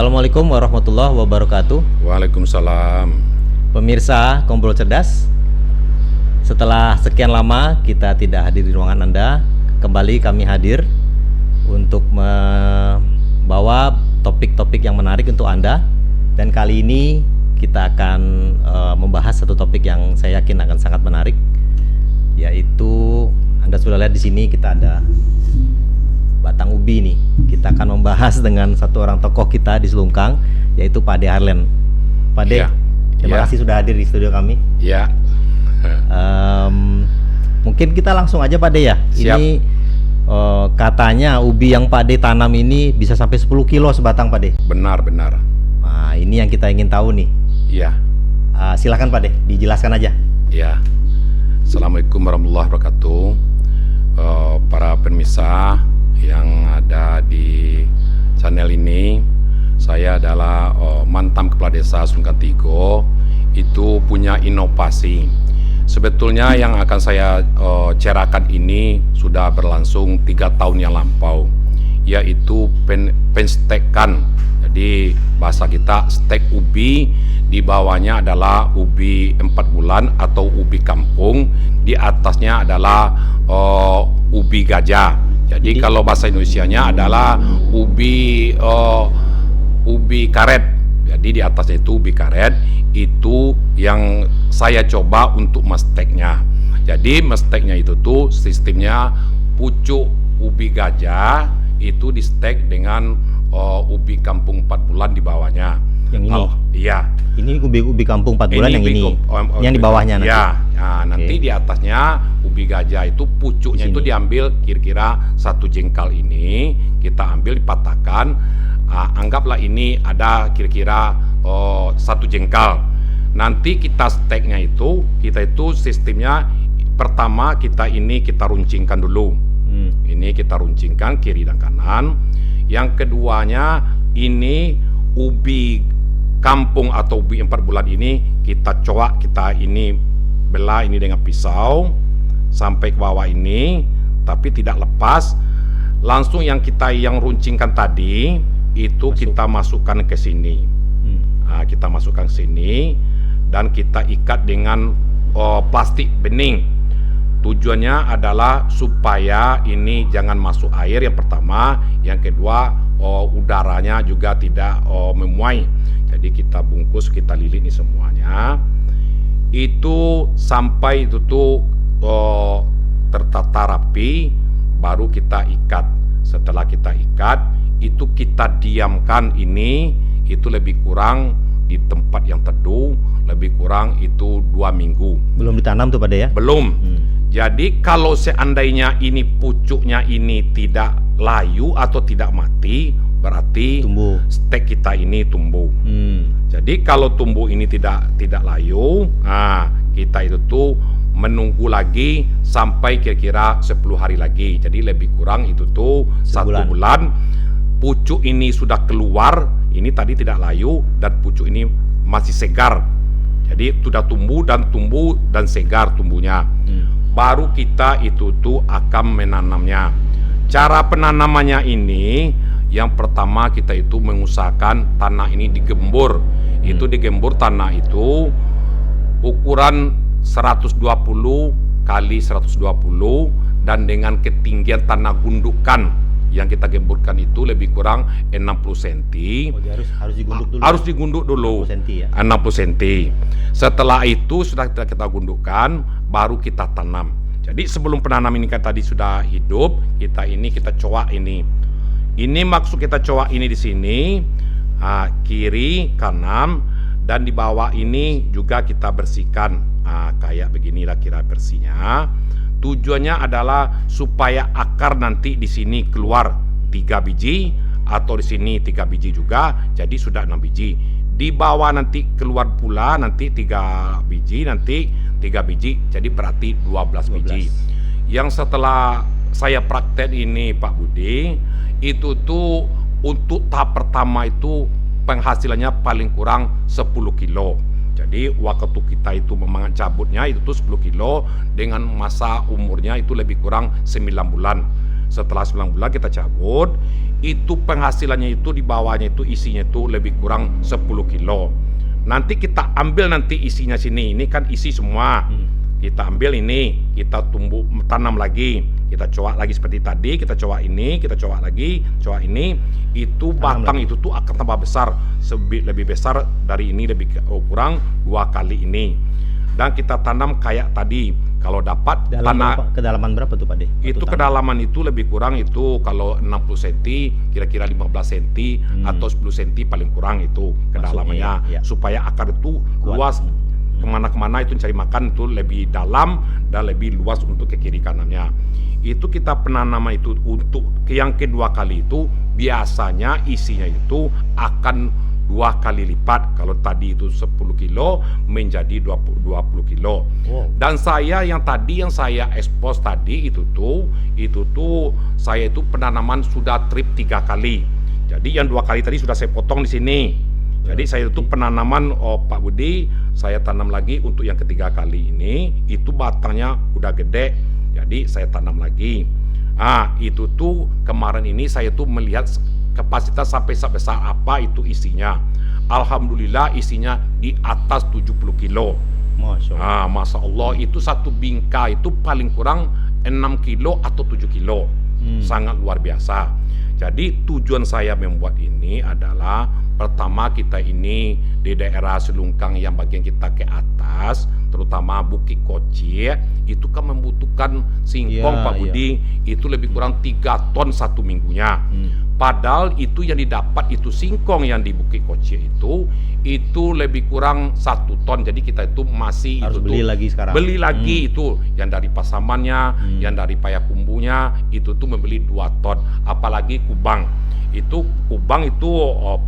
Assalamualaikum warahmatullahi wabarakatuh. Waalaikumsalam. Pemirsa Ngobrol Cerdas, setelah sekian lama kita tidak hadir di ruangan Anda, kembali kami hadir untuk membawa topik-topik yang menarik untuk Anda. Dan kali ini kita akan membahas satu topik yang saya yakin akan sangat menarik, yaitu Anda sudah lihat di sini kita ada batang ubi nih. Kita akan membahas dengan satu orang tokoh kita di Selungkang, yaitu Pak De Harlen. Pak De, terima kasih sudah hadir di studio kami. Ya. Mungkin kita langsung aja Pak De ya. Siap. Ini katanya ubi yang Pak De tanam ini bisa sampai 10 kilo sebatang Pak De. Benar. Nah, ini yang kita ingin tahu nih. Iya. Silakan Pak De, dijelaskan aja. Ya. Assalamualaikum warahmatullahi wabarakatuh. Para pemirsa yang ada di channel ini, saya adalah mantan kepala desa Selungkang Tigo. Itu punya inovasi. Sebetulnya yang akan saya cerahkan ini sudah berlangsung 3 tahun yang lampau, yaitu penstekan. Jadi bahasa kita stek ubi, di bawahnya adalah ubi 4 bulan atau ubi kampung, di atasnya adalah ubi gajah. Jadi kalau bahasa Indonesianya adalah ubi karet. Jadi di atasnya itu ubi karet, itu yang saya coba untuk mesteknya. Jadi mesteknya itu tuh sistemnya pucuk ubi gajah itu di stek dengan ubi kampung 4 bulan di bawahnya. Yang ini? Iya. Ini ubi kampung 4 bulan yang ini. Yang di bawahnya nanti. Ya, nah, nanti di atasnya ubi gajah itu pucuknya itu diambil kira-kira 1 jengkal ini, kita ambil dipatahkan. Anggaplah ini ada kira-kira 1 jengkal. Nanti kita steknya itu, kita itu sistemnya pertama kita runcingkan dulu. Ini kita runcingkan kiri dan kanan. Yang keduanya ini ubi kampung atau ubi 4 bulan ini kita coak, kita ini belah ini dengan pisau sampai ke bawah ini, tapi tidak lepas. Langsung yang runcingkan tadi itu kita masukkan ke sini. Kita masukkan ke sini dan kita ikat dengan plastik bening. Tujuannya adalah supaya ini jangan masuk air yang pertama, yang kedua udaranya juga tidak memuai. Jadi kita bungkus, kita lilit ini semuanya. Itu sampai itu tuh tertata rapi, baru kita ikat. Setelah kita ikat, itu kita diamkan ini, itu lebih kurang di tempat yang teduh, lebih kurang itu 2 minggu. Belum ditanam tuh Pak De ya? Belum. Jadi kalau seandainya ini pucuknya ini tidak layu atau tidak mati, berarti tumbuh. Stek kita ini tumbuh. Jadi kalau tumbuh ini tidak layu, kita itu tuh menunggu lagi sampai kira-kira 10 hari lagi. Jadi lebih kurang itu tuh 1 bulan. Pucuk ini sudah keluar, ini tadi tidak layu dan pucuk ini masih segar. Jadi sudah tumbuh dan segar tumbuhnya. Baru kita itu tuh akan menanamnya. Cara penanamannya ini, yang pertama kita itu mengusahakan tanah ini digembur. Itu digembur tanah itu ukuran 120 kali 120 dan dengan ketinggian tanah gundukan yang kita gemburkan itu lebih kurang 60 cm. Harus digunduk dulu. Harus digunduk dulu. 60 cm ya. 60 cm. Setelah itu sudah kita gundukkan, baru kita tanam. Jadi sebelum penanam ini kan tadi sudah hidup, kita coak ini. Ini maksud kita coak ini di sini, kiri, kanan, dan di bawah ini juga kita bersihkan. Kayak beginilah kira bersihnya. Tujuannya adalah supaya akar nanti di sini keluar 3 biji atau di sini 3 biji juga, jadi sudah 6 biji. Di bawah nanti keluar pula nanti 3 biji, nanti 3 biji, jadi berarti 12 biji. Yang setelah saya praktek ini Pak Budi, itu tuh untuk tahap pertama itu penghasilannya paling kurang 10 kilo. Jadi waktu kita itu memang cabutnya itu tuh 10 kilo dengan masa umurnya itu lebih kurang 9 bulan. Setelah 9 bulan kita cabut, itu penghasilannya itu di bawahnya itu isinya itu lebih kurang 10 kilo. Nanti kita ambil nanti isinya sini, ini kan isi semua. Kita ambil ini, kita tanam lagi, kita coak lagi seperti tadi, kita coak ini, kita coak lagi, coak ini, itu batang itu tuh akan tambah besar, lebih besar dari ini, lebih kurang 2 kali ini. Dan kita tanam kayak tadi, kalau dapat kedalaman berapa tuh Pak De? Itu kedalaman itu lebih kurang itu kalau 60 cm kira-kira 15 cm atau 10 cm paling kurang itu kedalamannya, supaya akar itu luas kemana-kemana itu cari makan itu lebih dalam dan lebih luas untuk ke kiri kanannya. Itu kita penanaman itu untuk yang kedua kali itu biasanya isinya itu akan 2 kali lipat. Kalau tadi itu 10 kilo menjadi 20 kilo. Dan saya yang saya expose tadi itu tuh saya itu penanaman sudah trip 3 kali. Jadi yang 2 kali tadi sudah saya potong di sini. Jadi saya itu penanaman Pak Budi, saya tanam lagi untuk yang ketiga kali ini, itu batangnya udah gede, jadi saya tanam lagi. Itu tuh kemarin ini saya tuh melihat kapasitas sampai sebesar apa itu isinya. Alhamdulillah isinya di atas 70 kilo. Masya Allah, itu satu bingka itu paling kurang 6 kilo atau 7 kilo. Sangat luar biasa. Jadi tujuan saya membuat ini adalah pertama kita ini di daerah Selungkang yang bagian kita ke atas, terutama Bukit Kocir, itu kan membutuhkan singkong Pak Budi, itu lebih kurang 3 ton 1 minggunya. Padahal itu yang didapat itu singkong yang di Bukit Kocir itu lebih kurang 1 ton. Jadi kita itu masih harus itu beli lagi sekarang. Beli lagi itu yang dari Pasamannya, yang dari Payakumbunya itu tuh membeli 2 ton. Apalagi Kubang. Itu Kubang itu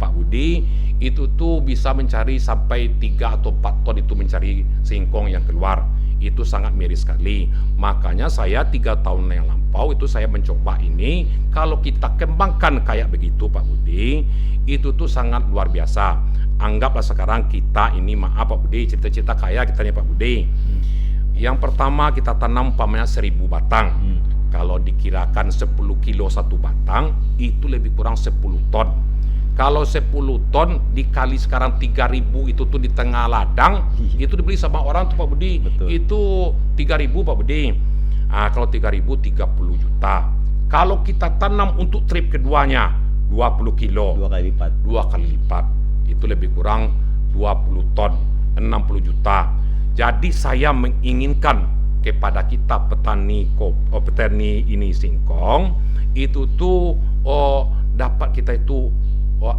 Pak Budi itu tuh bisa mencari sampai 3 atau 4 ton itu mencari singkong yang keluar. Itu sangat miris sekali. Makanya saya 3 tahun yang lampau itu saya mencoba ini, kalau kita kembangkan kayak begitu Pak Budi, itu tuh sangat luar biasa. Anggaplah sekarang kita ini, maaf Pak Budi, cerita-cerita kaya kita nih Pak Budi. Yang pertama kita tanam umpamanya 1000 batang. Kalau dikirakan 10 kilo 1 batang, itu lebih kurang 10 ton. Kalau 10 ton dikali sekarang 3.000 itu tuh di tengah ladang, itu dibeli sama orang tuh Pak Budi. Itu 3.000 Pak Budi. Kalau 3.000 30 juta. Kalau kita tanam untuk trip keduanya 20 kilo. 2 kali lipat. 2 kali lipat. Itu lebih kurang 20 ton, 60 juta. Jadi saya menginginkan kepada kita petani ini singkong itu tuh dapat kita itu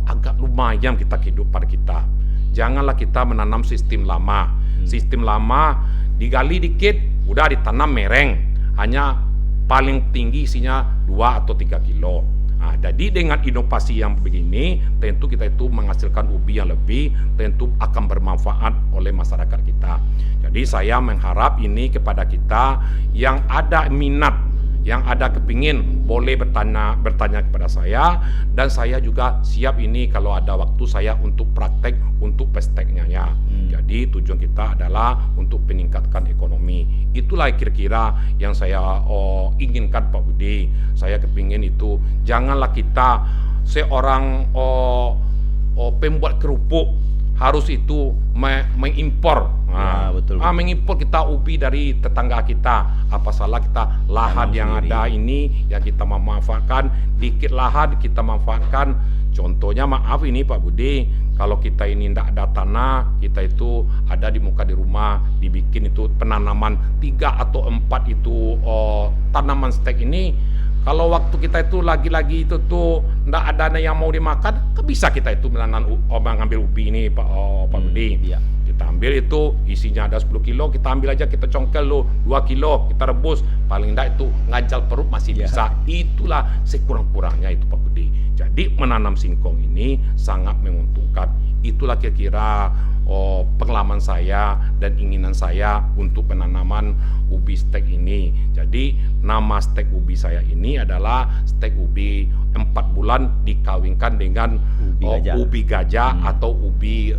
agak lumayan kita kehidupan kita. Janganlah kita menanam sistem lama. Sistem lama digali dikit udah ditanam mereng, hanya paling tinggi isinya 2 atau 3 kilo. Jadi dengan inovasi yang begini, tentu kita itu menghasilkan ubi yang lebih, tentu akan bermanfaat oleh masyarakat kita. Jadi saya mengharap ini kepada kita yang ada minat, yang ada kepingin, boleh bertanya kepada saya, dan saya juga siap ini kalau ada waktu saya untuk praktek untuk pesteknya ya. Jadi tujuan kita adalah untuk meningkatkan ekonomi. Itulah kira-kira yang saya inginkan Pak Budi. Saya kepingin itu janganlah kita seorang pembuat kerupuk harus itu mengimpor. Mengimpor kita ubi dari tetangga kita. Apa salah kita lahan yang ada ini yang kita memanfaatkan, dikit lahan kita manfaatkan. Contohnya maaf ini Pak Budi, kalau kita ini tidak ada tanah, kita itu ada di muka di rumah, dibikin itu penanaman 3 atau 4 itu tanaman stek ini. Kalau waktu kita itu lagi-lagi itu tuh tidak ada yang mau dimakan, kan bisa kita itu mengambil ubi ini Pak Budi. Kita ambil itu isinya ada 10 kilo, kita ambil aja, kita congkel lo 2 kilo, kita rebus, paling tidak itu ngajal perut masih bisa. Itulah sekurang-kurangnya itu Pak Budi. Jadi menanam singkong ini sangat menguntungkan. Itulah kira-kira pengalaman saya dan inginan saya untuk penanaman ubi stek ini. Jadi nama stek ubi saya ini adalah stek ubi 4 bulan mudah-mudahan dikawinkan dengan ubi gajah atau ubi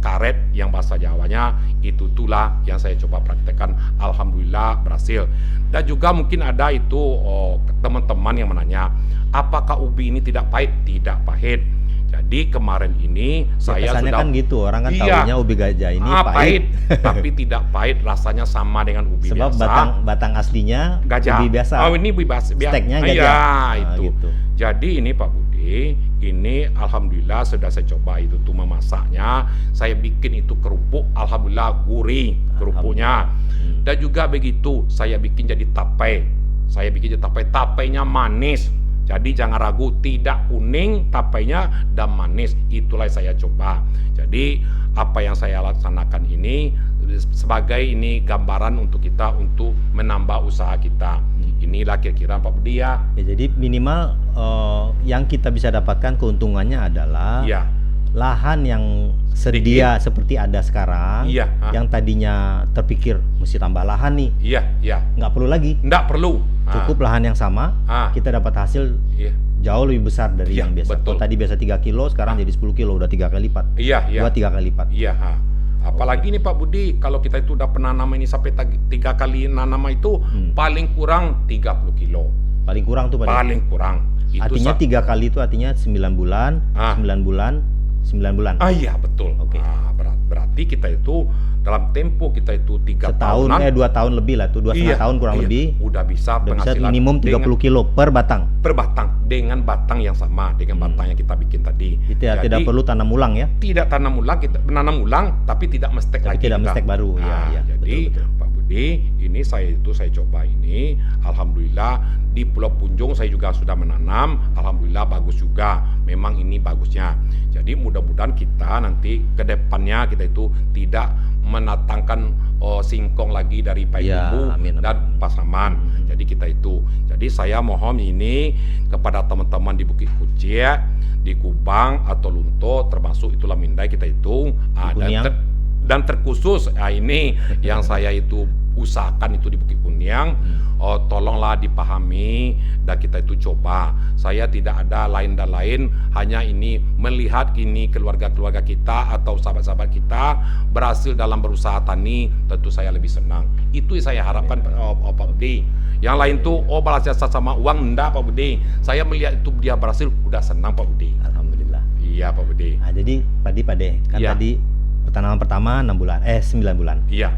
karet yang bahasa Jawanya. Itulah yang saya coba praktekkan, alhamdulillah berhasil. Dan juga mungkin ada itu teman-teman yang menanya, apakah ubi ini tidak pahit? Tidak pahit. Jadi kemarin ini saya kesannya sudah kan gitu, orang kan tahunya ubi gajah ini pahit. Tapi tidak pahit, rasanya sama dengan ubi sebab biasa. batang aslinya gajah. Ubi biasa. Oh, ini ubi biasa. Steknya gajah. Iya, itu. Gitu. Jadi ini Pak Budi, ini alhamdulillah sudah saya coba itu tuh memasaknya. Saya bikin itu kerupuk, alhamdulillah gurih kerupuknya. Dan juga begitu, saya bikin jadi tape. Saya bikin jadi tape, tapenya manis. Jadi jangan ragu, tidak kuning tapenya dan manis. Itulah saya coba. Jadi apa yang saya laksanakan ini sebagai ini gambaran untuk kita untuk menambah usaha kita. Inilah kira-kira Pak Budi ya. Jadi minimal yang kita bisa dapatkan keuntungannya adalah lahan yang sedia seperti ada sekarang, yang tadinya terpikir mesti tambah lahan nih, nggak perlu lagi. Nggak perlu. Cukup lahan yang sama, kita dapat hasil jauh lebih besar dari yang biasa. Kalau tadi biasa 3 kilo, sekarang jadi 10 kilo, udah 3 kali lipat. 2-3 kali lipat. Apalagi nih Pak Budi, kalau kita itu udah pernah nanam ini sampai 3 kali nanam itu, paling kurang 30 kilo. Paling kurang tuh Pak? Paling kurang. Itu artinya 3 kali itu artinya 9 bulan, 9 bulan, 9 bulan. Iya betul. Berarti kita itu dalam tempo kita itu 3 tahunan, 2 tahun lebih lah tuh, 2,5 tahun kurang lebih. Udah bisa penghasilan minimum 30 kilo per batang. Per batang, dengan batang yang sama, dengan batang yang kita bikin tadi. Jadi, tidak perlu tanam ulang ya? Tidak tanam ulang, kita menanam ulang, tapi tidak mestek lagi. Tidak mestek baru. Jadi betul. Pak Budi, ini saya coba ini, alhamdulillah di Pulau Punjung saya juga sudah menanam, alhamdulillah bagus juga. Memang ini bagusnya. Jadi mudah-mudahan kita nanti ke depannya kita itu tidak menatangkan singkong lagi dari Payakumbuh dan Pasaman. Jadi kita itu. Jadi saya mohon ini kepada teman-teman di Bukit Kuciak, di Kubang atau Lunto, termasuk itulah Mindai kita itu dan terkhusus ini yang saya itu usahakan itu di Bukit Kuniang. Tolonglah dipahami dan kita itu coba. Saya tidak ada lain dan lain, hanya ini melihat ini keluarga-keluarga kita atau sahabat-sahabat kita berhasil dalam berusaha tani, tentu saya lebih senang. Itu yang saya harapkan Pak Budi. Yang lain tuh balas jasa sama uang, enggak Pak Budi. Saya melihat itu dia berhasil, udah senang Pak Budi. Alhamdulillah. Iya Pak Budi. Nah, jadi Pak De kan tadi pertanaman pertama 9 bulan. Iya.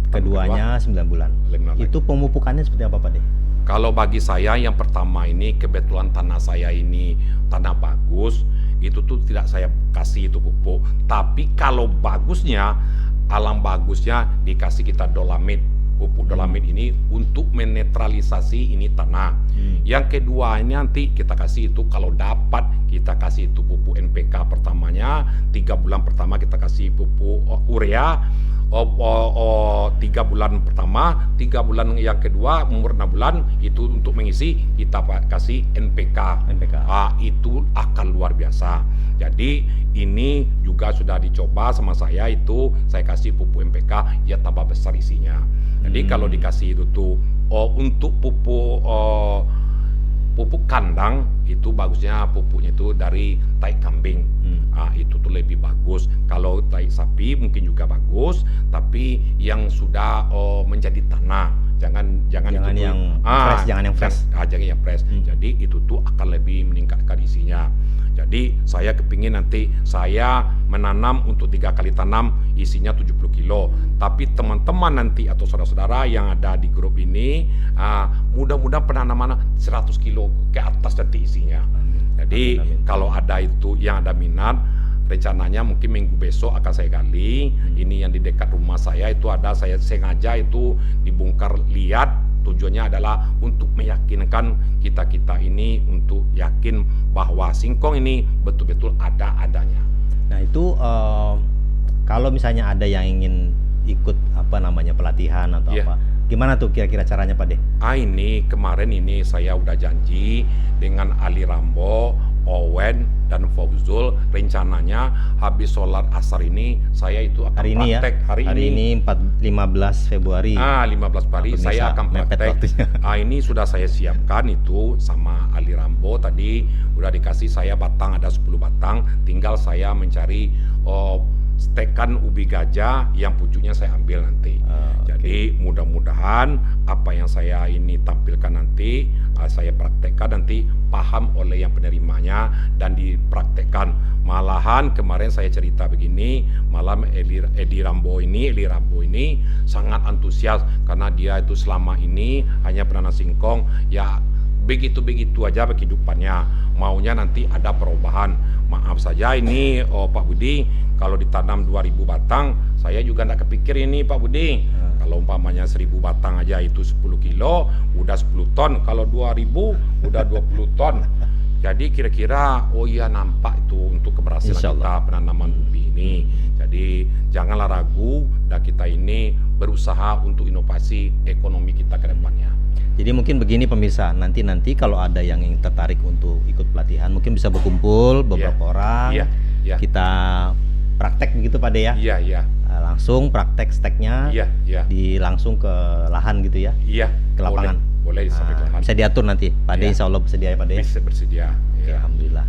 Keduanya 9 bulan. Itu pemupukannya seperti apa Pak De? Kalau bagi saya yang pertama ini, kebetulan tanah saya ini tanah bagus, itu tuh tidak saya kasih itu pupuk. Tapi kalau bagusnya, alam bagusnya dikasih kita dolamit. Pupuk dolamit ini untuk menetralisasi ini tanah. Yang kedua ini nanti kita kasih itu, kalau dapat kita kasih itu pupuk NPK pertamanya, 3 bulan pertama kita kasih pupuk urea. 3 bulan pertama, 3 bulan yang kedua, umur 6 bulan itu untuk mengisi kita kasih NPK. Itu akan luar biasa. Jadi ini juga sudah dicoba sama saya itu, saya kasih pupuk NPK ya tambah besar isinya. Jadi kalau dikasih itu tuh untuk pupuk kandang itu bagusnya pupuknya itu dari tai kambing. Itu tuh lebih bagus. Kalau tai sapi mungkin juga bagus, tapi yang sudah menjadi tanah. Jangan itu yang fresh, jangan yang fresh. Jangan yang fresh. Jadi itu tuh akan lebih meningkatkan isinya. Jadi saya kepingin nanti saya menanam untuk 3 kali tanam isinya 70 kilo. Tapi teman-teman nanti atau saudara-saudara yang ada di grup ini, mudah-mudahan penanaman 100 kilo ke atas nanti isinya. Jadi kalau ada itu yang ada minat, rencananya mungkin minggu besok akan saya gali. Ini yang di dekat rumah saya itu ada, saya sengaja itu dibongkar liat. Tujuannya adalah untuk meyakinkan kita-kita ini untuk yakin bahwa singkong ini betul-betul ada adanya. Nah itu kalau misalnya ada yang ingin ikut pelatihan atau apa, gimana tuh kira-kira caranya Pak De? Ini kemarin ini saya udah janji dengan Ali Rambo Owen dan Fauzul rencananya habis sholat asar ini saya itu akan Hari ini ya. praktek Hari ini 15 Februari. 15 Februari Pemirsa, saya akan mepet praktek. waktunya. Ini sudah saya siapkan itu sama Ali Rambo tadi udah dikasih saya batang ada 10 batang, tinggal saya mencari stekan ubi gajah yang pucuknya saya ambil nanti. Jadi mudah-mudahan apa yang saya ini tampilkan nanti saya praktekkan nanti paham oleh yang penerimanya dan dipraktekkan. Malahan kemarin saya cerita begini, malam Eli Rambo ini sangat antusias karena dia itu selama ini hanya penanam singkong ya begitu-begitu aja kehidupannya, maunya nanti ada perubahan. Maaf saja ini Pak Budi, kalau ditanam 2000 batang saya juga enggak kepikir ini Pak Budi. Kalau umpamanya 1000 batang aja itu 10 kilo udah 10 ton, kalau 2000 udah 20 ton. Jadi kira-kira iya nampak itu untuk keberhasilan kita penanaman ubi ini. Jadi janganlah ragu dan kita ini berusaha untuk inovasi ekonomi kita ke depannya. Jadi mungkin begini pemirsa, nanti kalau ada yang tertarik untuk ikut pelatihan, mungkin bisa berkumpul beberapa orang, kita praktek begitu Pak De ya? Iya. Langsung praktek steknya, di langsung ke lahan gitu ya? Iya. Ke lapangan. Boleh sampai ke lahan. Bisa diatur nanti, Pak De. Insya Allah bersedia ya Pak De? Bisa bersedia. Oke, alhamdulillah.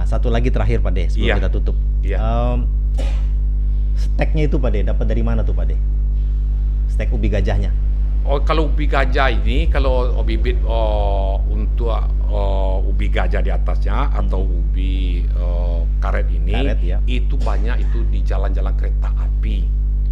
Satu lagi terakhir Pak De, sebelum kita tutup. Steknya itu Pak De, dapat dari mana tuh Pak De? Stek ubi gajahnya? Kalau ubi gajah ini, kalau bibit untuk ubi gajah di atasnya atau ubi karet ini, itu banyak itu di jalan-jalan kereta api.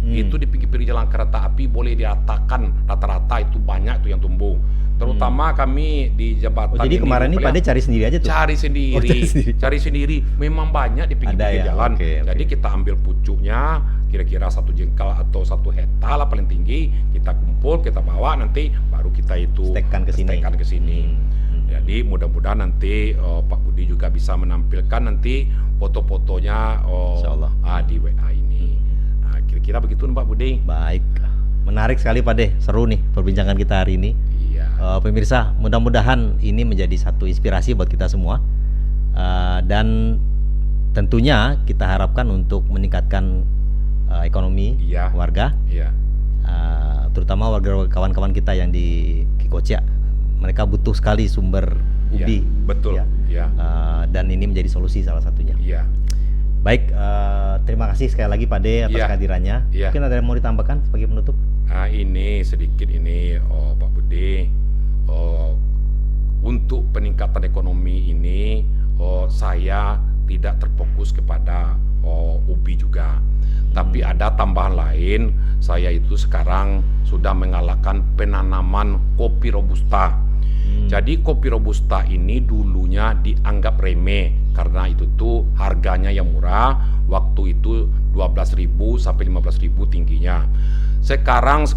Itu di pinggir jalan kereta api boleh dikatakan rata-rata itu banyak itu yang tumbuh. Terutama kami di jembatan. Jadi kemarin ini Pak De cari sendiri aja tuh? Cari sendiri. Memang banyak di pinggir jalan. Jadi kita ambil pucuknya, kira-kira 1 jengkal atau 1 hektar lah paling tinggi, kita kumpul, kita bawa nanti baru kita itu stekkan ke sini. Jadi mudah-mudahan nanti Pak Budi juga bisa menampilkan nanti foto-fotonya di WA ini. Kira-kira begitu Pak Budi. Baik, menarik sekali Pak De, seru nih perbincangan kita hari ini. Pemirsa, mudah-mudahan ini menjadi satu inspirasi buat kita semua, dan tentunya kita harapkan untuk meningkatkan ekonomi warga, terutama warga kawan-kawan kita yang di Kikocia. Mereka butuh sekali sumber ubi, betul. Dan ini menjadi solusi salah satunya. Baik, terima kasih sekali lagi Pak De atas kehadirannya. Mungkin ada yang mau ditambahkan sebagai penutup? Ini sedikit ini Pak Budi, untuk peningkatan ekonomi ini saya tidak terfokus kepada ubi juga, tapi ada tambahan lain. Saya itu sekarang sudah mengalahkan penanaman kopi robusta. Jadi kopi robusta ini dulunya dianggap remeh karena itu tuh harganya yang murah. Waktu itu 12.000 sampai 15.000 tingginya. Sekarang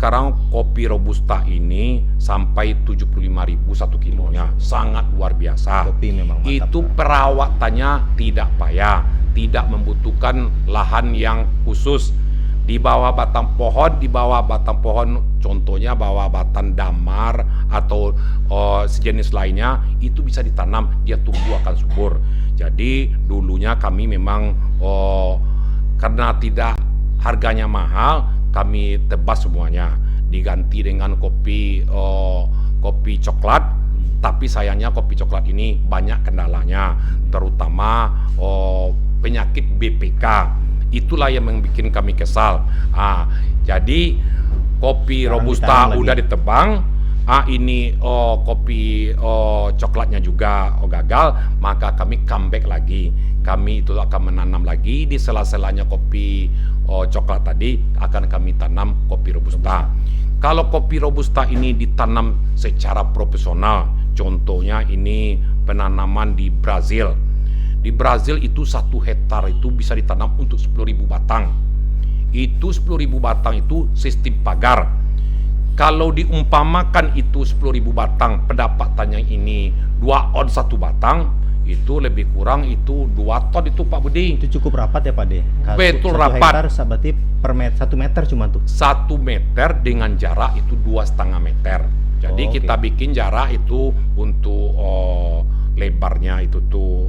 kopi robusta ini sampai 75.000 1 kilonya. Sangat luar biasa. Kopi memang mantap. Itu perawatannya tidak payah, tidak membutuhkan lahan yang khusus. Di bawah batang pohon, contohnya bawah batang damar atau sejenis lainnya, itu bisa ditanam, dia tumbuh akan subur. Jadi dulunya kami memang karena tidak harganya mahal, kami tebas semuanya, diganti dengan kopi coklat. Tapi sayangnya kopi coklat ini banyak kendalanya, terutama penyakit BPK. Itulah yang membuat kami kesal. Jadi kopi robusta udah ditebang, ini kopi coklatnya juga gagal, maka kami comeback lagi. Kami itu akan menanam lagi di sela-selanya kopi coklat tadi, akan kami tanam kopi robusta. Kalau kopi robusta ini ditanam secara profesional, contohnya ini penanaman di Brazil. Di Brazil itu 1 hektar itu bisa ditanam untuk 10.000 batang. Itu 10.000 batang itu sistem pagar. Kalau diumpamakan itu 10.000 batang, pendapatannya ini 2 on 1 batang, itu lebih kurang itu 2 ton itu Pak Budi. Itu cukup rapat ya Pak De? Betul, 1 rapat. Hektar berarti per 1 meter cuma tuh? 1 meter dengan jarak itu 2,5 meter. Jadi kita bikin jarak itu untuk lebarnya itu tuh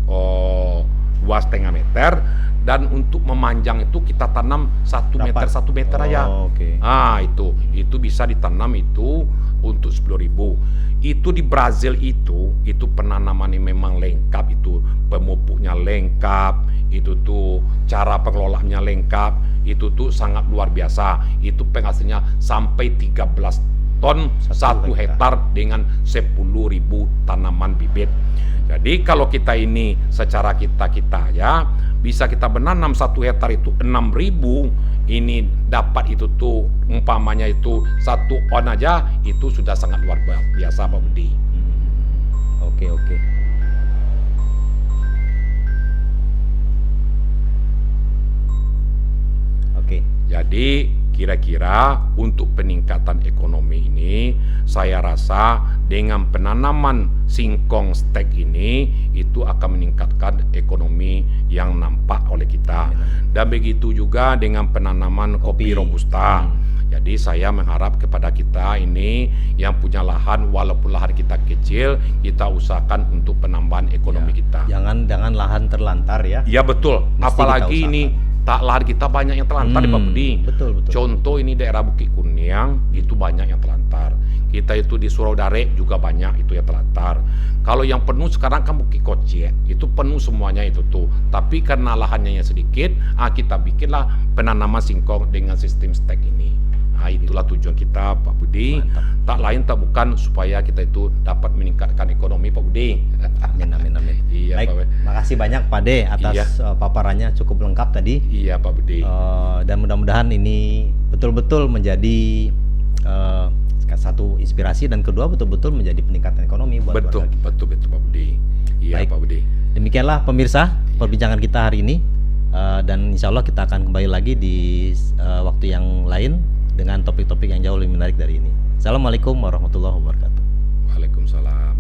2,5 meter, dan untuk memanjang itu kita tanam 1 meter aja. Oke. Itu bisa ditanam itu untuk 10.000. Itu di Brazil itu penanaman yang memang lengkap, itu pemupuknya lengkap, itu tuh cara pengelolaannya lengkap, itu tuh sangat luar biasa. Itu penghasilnya sampai 13 ton 1 hektar dengan 10.000 tanaman bibit. Jadi kalau kita ini secara kita ya bisa kita menanam 1 hektar itu 6.000, ini dapat itu tuh umpamanya itu 1 on aja, itu sudah sangat luar biasa Pak Budi. Oke. Jadi kira-kira untuk peningkatan ekonomi ini, saya rasa dengan penanaman singkong stek ini itu akan meningkatkan ekonomi yang nampak oleh kita. Dan begitu juga dengan penanaman kopi robusta. Jadi saya mengharap kepada kita ini yang punya lahan, walaupun lahan kita kecil, kita usahakan untuk penambahan ekonomi kita. Jangan lahan terlantar ya. Ya betul, Mesti apalagi kita ini lahan kita banyak yang terlantar Pak Budi. Betul. Contoh ini daerah Bukit Kuniang itu banyak yang terlantar. Kita itu di Surau-Darek juga banyak itu yang terlantar. Kalau yang penuh sekarang kan Bukit Kocek, itu penuh semuanya itu tuh. Tapi karena lahannya yang sedikit, kita bikinlah penanaman singkong dengan sistem stek ini. Itulah tujuan kita Pak Budi. Mantap. Tak lain tak bukan supaya kita itu dapat meningkatkan ekonomi Pak Budi. Amin. Iya, Baik, Pak. makasih banyak Pak De atas paparannya cukup lengkap tadi. Iya Pak Budi. Dan mudah-mudahan ini betul-betul menjadi satu inspirasi, dan kedua betul-betul menjadi peningkatan ekonomi buat Betul Pak Budi. Iya Baik. Pak Budi. Demikianlah pemirsa perbincangan kita hari ini, dan insya Allah kita akan kembali lagi di waktu yang lain dengan topik-topik yang jauh lebih menarik dari ini. Assalamualaikum warahmatullahi wabarakatuh. Waalaikumsalam.